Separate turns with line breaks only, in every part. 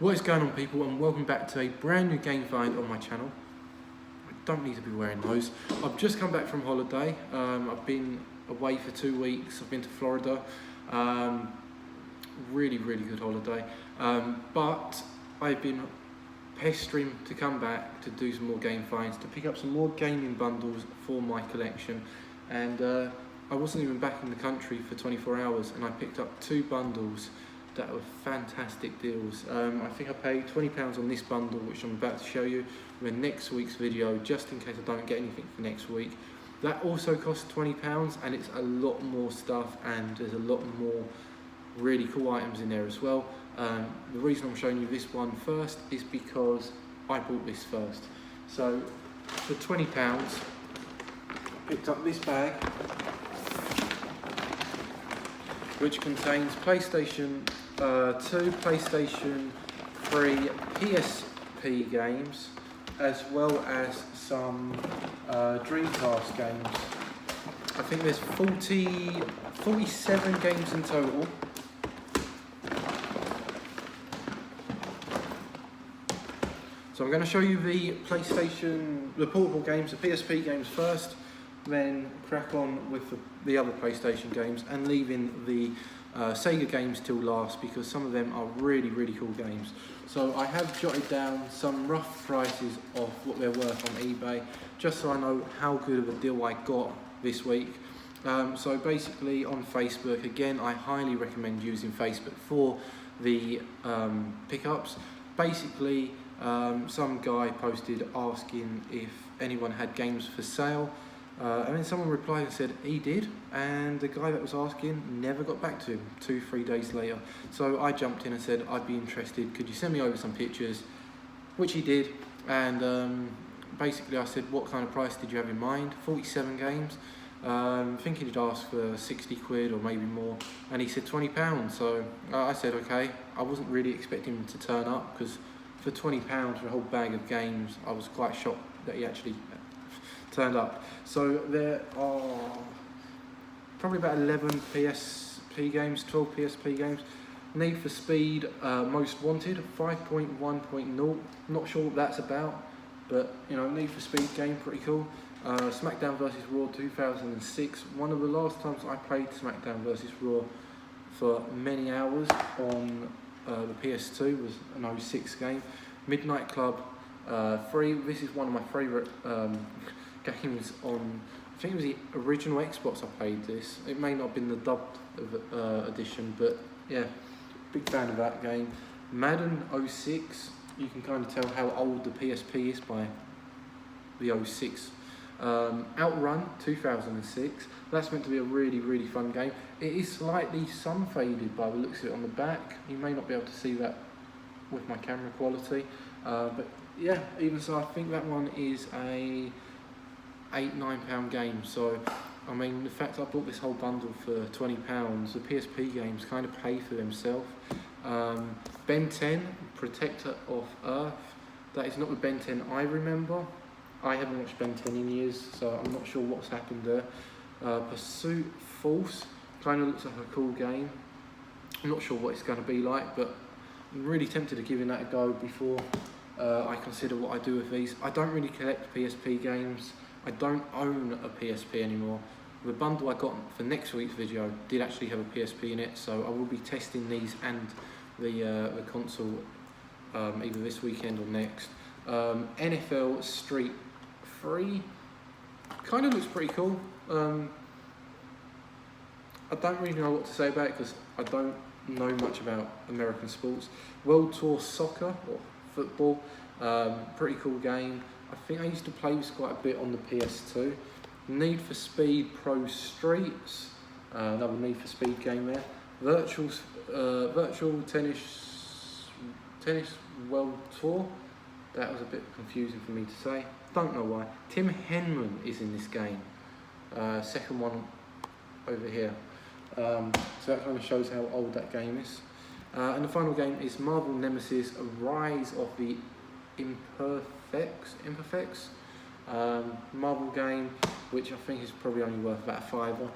What is going on, people, and welcome back to a brand new Gamefind on my channel. I don't need to be wearing those. I've just come back from holiday. I've been away for 2 weeks. I've been to Florida. Really good holiday. But I've been pestering to come back to do some more game finds, to pick up some more gaming bundles for my collection. And I wasn't even back in the country for 24 hours and I picked up 2 bundles that were fantastic deals. I think I paid £20 on this bundle, which I'm about to show you in next week's video, just in case I don't get anything for next week. That also costs £20 and it's a lot more stuff, and there's a lot more really cool items in there as well. The reason I'm showing you this one first is because I bought this first. So for £20, I picked up this bag, which contains PlayStation 2, PlayStation 3, PSP games, as well as some Dreamcast games. I think there's 47 games in total. So I'm going to show you the portable games, the PSP games first, then crack on with the other PlayStation games, and leaving the Sega games till last, because some of them are really cool games. So I have jotted down some rough prices of what they're worth on eBay, just so I know how good of a deal I got this week. So basically on Facebook, again, I highly recommend using Facebook for the pickups. Basically, some guy posted asking if anyone had games for sale. And then someone replied and said he did, and the guy that was asking never got back to him 2-3 days later. So I jumped in and said I'd be interested, could you send me over some pictures, which he did. And basically I said, what kind of price did you have in mind? 47 games. Thinking he'd ask for 60 quid or maybe more, and he said £20. So I said okay. I wasn't really expecting him to turn up, because for £20 for a whole bag of games, I was quite shocked that he actually turned up. So there are probably about 11 PSP games, 12 PSP games. Need for Speed Most Wanted 5.1.0, not sure what that's about, but you know, Need for Speed game, pretty cool. SmackDown vs Raw 2006, one of the last times I played SmackDown vs Raw for many hours on the PS2 was an 06 game. Midnight Club 3, this is one of my favourite games on, I think it was the original Xbox I played this. It may not have been the dubbed edition, but yeah, big fan of that game. Madden 06, you can kind of tell how old the PSP is by the 06. Outrun 2006, that's meant to be a really fun game. It is slightly sun faded by the looks of it on the back. You may not be able to see that with my camera quality, but yeah, even so, I think that one is a £8-9 game. So I mean, the fact I bought this whole bundle for £20, the PSP games kind of pay for themselves. Ben 10, Protector of Earth, that is not the Ben 10 I remember. I haven't watched Ben 10 in years, so I'm not sure what's happened there. Pursuit Force, kind of looks like a cool game. I'm not sure what it's going to be like, but I'm really tempted to give that a go before I consider what I do with these. I don't really collect PSP games. I don't own a PSP anymore. The bundle I got for next week's video did actually have a PSP in it, so I will be testing these and the console either this weekend or next. NFL Street 3 kind of looks pretty cool. I don't really know what to say about it because I don't know much about American sports. World Tour Soccer or football, pretty cool game. I think I used to play this quite a bit on the PS2. Need for Speed Pro Streets, another Need for Speed game there. Virtual Tennis World Tour. That was a bit confusing for me to say. Don't know why. Tim Henman is in this game. Second one over here. So that kind of shows how old that game is. And the final game is Marvel Nemesis: Rise of the Imperfects. Marvel game, which I think is probably only worth about a £5.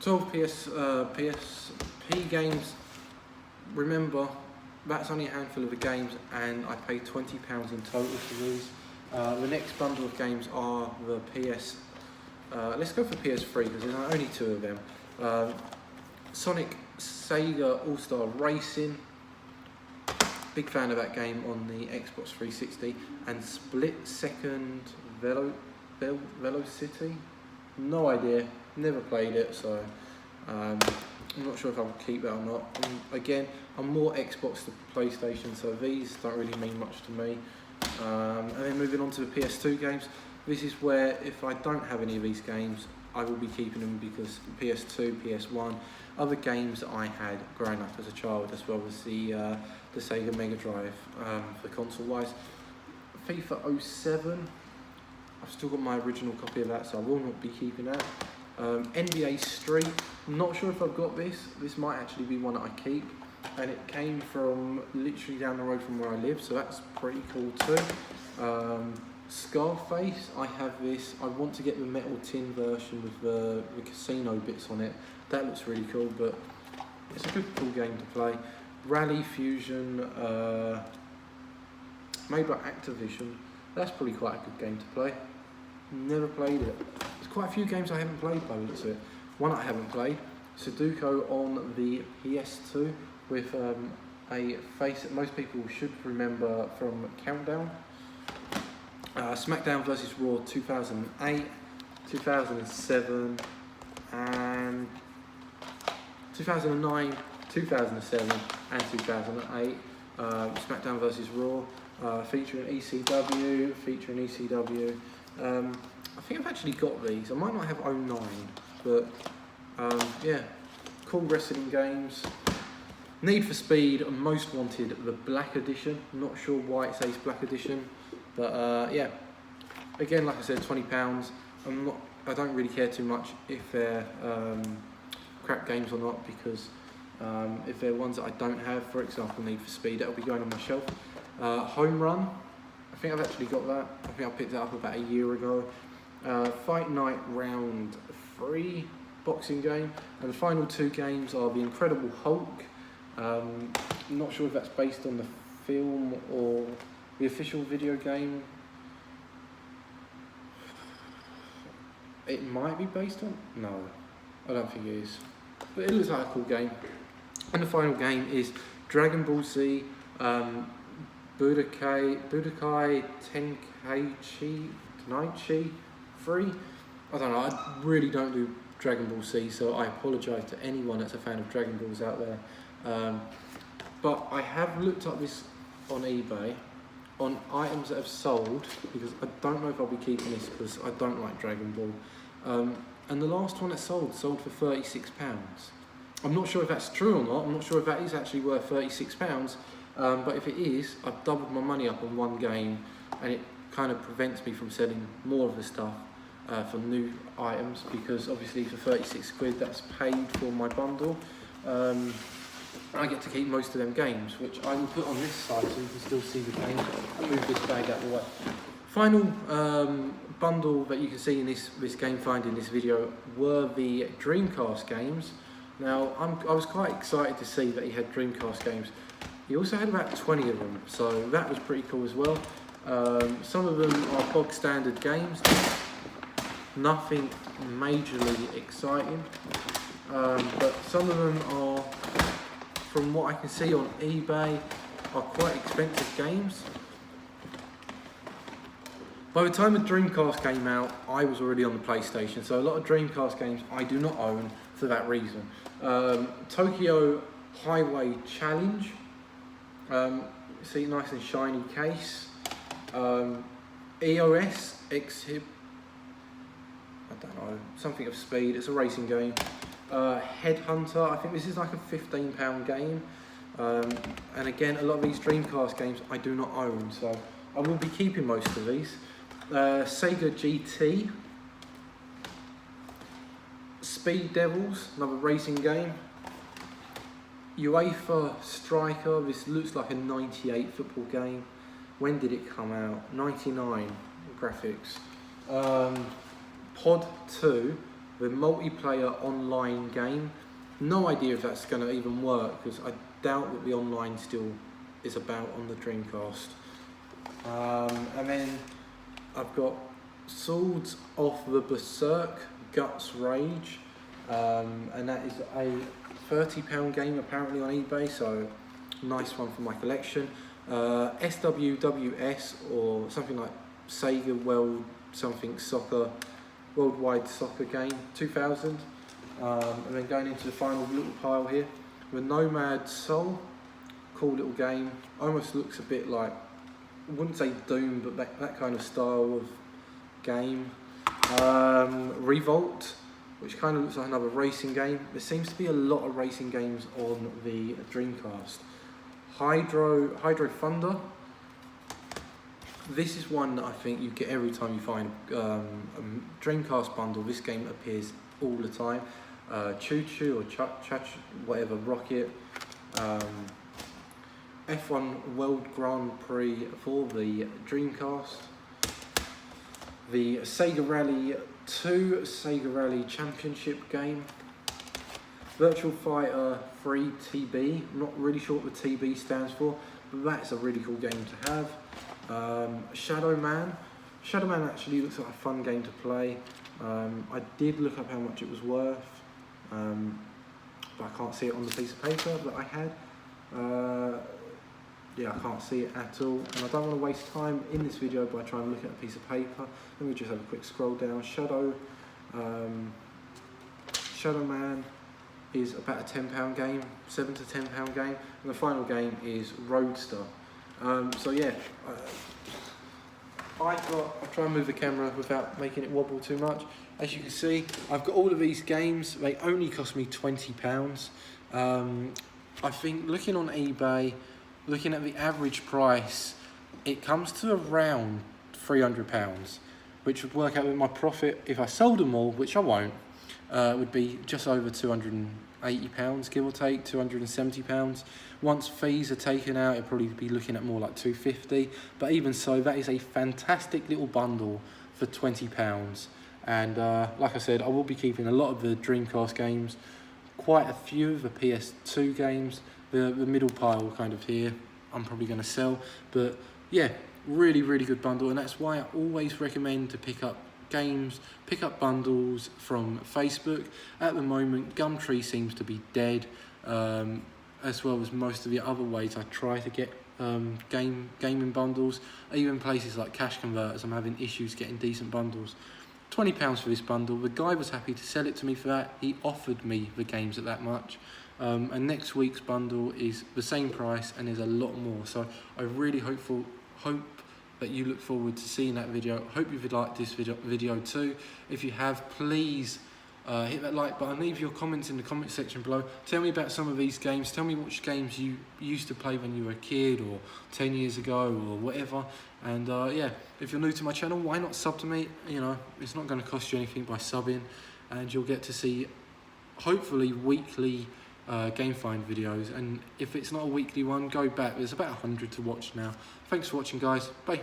12 PSP games. remember, that's only a handful of the games, and I paid £20 in total for these. The next bundle of games are the let's go for PS3 because there's only 2 of them. Sonic Sega All-Star Racing, big fan of that game on the Xbox 360, and Split Second Velocity, no idea, never played it, so I'm not sure if I'll keep that or not. And again, I'm more Xbox to PlayStation, so these don't really mean much to me. And then moving on to the PS2 games, this is where if I don't have any of these games, I will be keeping them because PS2, PS1, other games that I had growing up as a child, as well as the Sega Mega Drive for console-wise. FIFA 07, I've still got my original copy of that, so I will not be keeping that. NBA Street, I'm not sure if I've got this. This might actually be one that I keep, and it came from literally down the road from where I live, so that's pretty cool too. Scarface, I have this. I want to get the metal tin version with the casino bits on it. That looks really cool, but it's a good cool game to play. Rally Fusion, made by Activision. That's probably quite a good game to play. Never played it. There's quite a few games I haven't played by the looks of it. One I haven't played, Sudoku on the PS2 with a face that most people should remember from Countdown. SmackDown vs Raw 2008, 2007, and 2009, 2007, and 2008. SmackDown vs Raw, featuring ECW, I think I've actually got these. I might not have 09, but yeah, cool wrestling games. Need for Speed, Most Wanted, the Black Edition. Not sure why it says Black Edition, but yeah. Again, like I said, £20. I don't really care too much if they're crap games or not, because if they're ones that I don't have, for example, Need for Speed, that'll be going on my shelf. Home Run, I think I've actually got that. I think I picked it up about a year ago. Fight Night Round 3 boxing game, and the final 2 games are The Incredible Hulk. I'm not sure if that's based on the film or the official video game. It might be based on. No, I don't think it is. But it looks like a cool game. And the final game is Dragon Ball Z Budokai Tenkaichi 3. I don't know, I really don't do Dragon Ball Z, so I apologise to anyone that's a fan of Dragon Balls out there. But I have looked up this on eBay on items that have sold, because I don't know if I'll be keeping this because I don't like Dragon Ball. And the last one that sold for £36. I'm not sure if that's true or not. I'm not sure if that is actually worth £36. But if it is, I've doubled my money up on one game, and it kind of prevents me from selling more of the stuff for new items, because obviously for 36 quid that's paid for my bundle. I get to keep most of them games, which I will put on this side so you can still see the game. I'll move this bag out of the way. Final bundle that you can see in this Gamefind in this video were the Dreamcast games. Now, I was quite excited to see that he had Dreamcast games. He also had about 20 of them, so that was pretty cool as well. Some of them are bog standard games, nothing majorly exciting, but some of them are, from what I can see on eBay, are quite expensive games. By the time the Dreamcast came out, I was already on the PlayStation, so a lot of Dreamcast games I do not own for that reason. Tokyo Highway Challenge, see, nice and shiny case. EOS Exhib, I don't know, something of speed, it's a racing game. Headhunter, I think this is like a £15 game. And again, a lot of these Dreamcast games I do not own, so I will be keeping most of these. Sega GT, Speed Devils, another racing game. UEFA Striker, this looks like a 98 football game. When did it come out? 99 graphics. Pod 2, the multiplayer online game. No idea if that's going to even work, because I doubt that the online still is about on the Dreamcast. And then I've got Swords of the Berserk Guts Rage, and that is a £30 game apparently on eBay, so nice one for my collection. SWWS, or something like Sega World something Soccer, Worldwide Soccer Game 2000. And then going into the final little pile here, the Nomad Soul, cool little game, almost looks a bit like, I wouldn't say Doom, but that kind of style of game. Revolt, which kind of looks like another racing game. There seems to be a lot of racing games on the Dreamcast. Hydro Thunder. This is one that I think you get every time you find a Dreamcast bundle. This game appears all the time. Choo Choo or Chach, whatever, Rocket. F1 World Grand Prix for the Dreamcast. The Sega Rally 2 Sega Rally Championship game. Virtual Fighter 3 TB. I'm not really sure what the TB stands for, but that's a really cool game to have. Shadow Man. Shadow Man actually looks like a fun game to play. I did look up how much it was worth, but I can't see it on the piece of paper that I had. Yeah, I can't see it at all, and I don't want to waste time in this video by trying to look at a piece of paper. Let me just have a quick scroll down. Shadow Man is about a £10 game, £7 to £10 game, and the final game is Roadster. So yeah, I'll try and move the camera without making it wobble too much. As you can see, I've got all of these games. They only cost me £20. I think looking on eBay, looking at the average price, it comes to around £300, which would work out with my profit if I sold them all, which I won't, would be just over £280, give or take, £270. Once fees are taken out, it'd probably be looking at more like £250. But even so, that is a fantastic little bundle for £20. And like I said, I will be keeping a lot of the Dreamcast games, quite a few of the PS2 games. The middle pile kind of here, I'm probably going to sell. But yeah, really, really good bundle. And that's why I always recommend to pick up games, pick up bundles from Facebook. At the moment, Gumtree seems to be dead, as well as most of the other ways I try to get gaming bundles. Even places like Cash Converters, I'm having issues getting decent bundles. £20 for this bundle. The guy was happy to sell it to me for that. He offered me the games at that much. And next week's bundle is the same price, and there's a lot more. So I really hope that you look forward to seeing that video. Hope you've liked this video too. If you have, please hit that like button, leave your comments in the comment section below. Tell me about some of these games. Tell me which games you used to play when you were a kid, or 10 years ago, or whatever. And yeah, if you're new to my channel, why not sub to me? You know, it's not going to cost you anything by subbing, and you'll get to see hopefully weekly Gamefind videos. And if it's not a weekly one, go back. There's about 100 to watch now. Thanks for watching, guys. Bye.